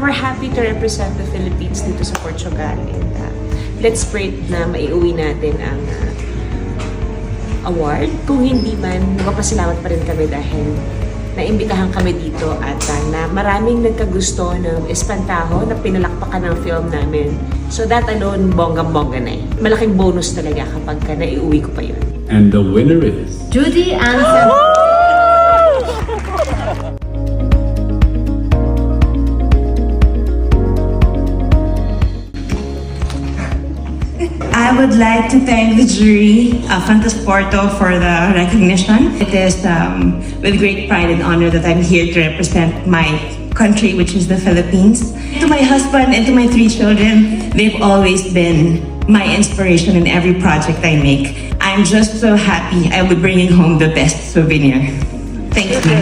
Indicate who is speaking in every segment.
Speaker 1: We're happy to represent the Philippines dito sa Portugal, and let's pray na maiuwi natin ang award. Kung hindi man, magpapasalamat pa rin kami dahil naimbitahan kami dito at na maraming nagkagusto ng Espantajo na pinalakpakan ng film namin. So that alone, bonggang-bongga na eh. Malaking bonus talaga kapag naiuwi ko pa yun.
Speaker 2: And the winner is...
Speaker 3: Judy Anson.
Speaker 4: I would like to thank the jury, Fantasporto, for the recognition. It is with great pride and honor that I'm here to represent my country, which is the Philippines. To my husband and to my 3 children, they've always been my inspiration in every project I make. I'm just so happy I'll be bringing home the best souvenir. Thank you.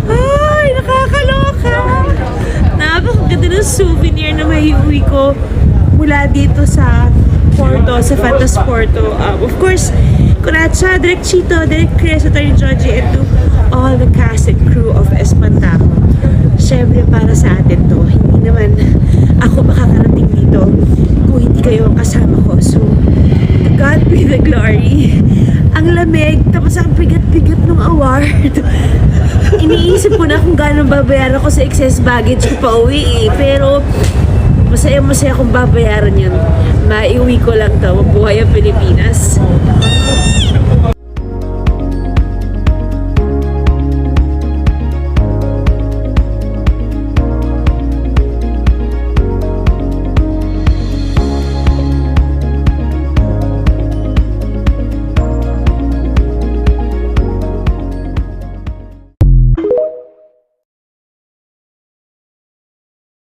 Speaker 5: Ay, nakakaloka! Napakaganda ng souvenir na maiuwi ko mula dito sa Porto, sa Fantasporto. Of course, Kuratsa, Direk Chito, Direk Chris, Atty. Georgie, and to all the cast and crew of Espantajo. Siyempre, para sa atin to. Hindi naman ako makakarating dito kung hindi kayo kasama ko. So, to God be the glory. Ang lamig, tapos ang bigat-bigat ng award. Iniisip ko na kung gano'ng babayaran ko sa excess baggage ko pa uwi eh. Pero masaya-masaya kung babayaran yun. Maiuwi ko lang to. Mabuhay ang Pilipinas.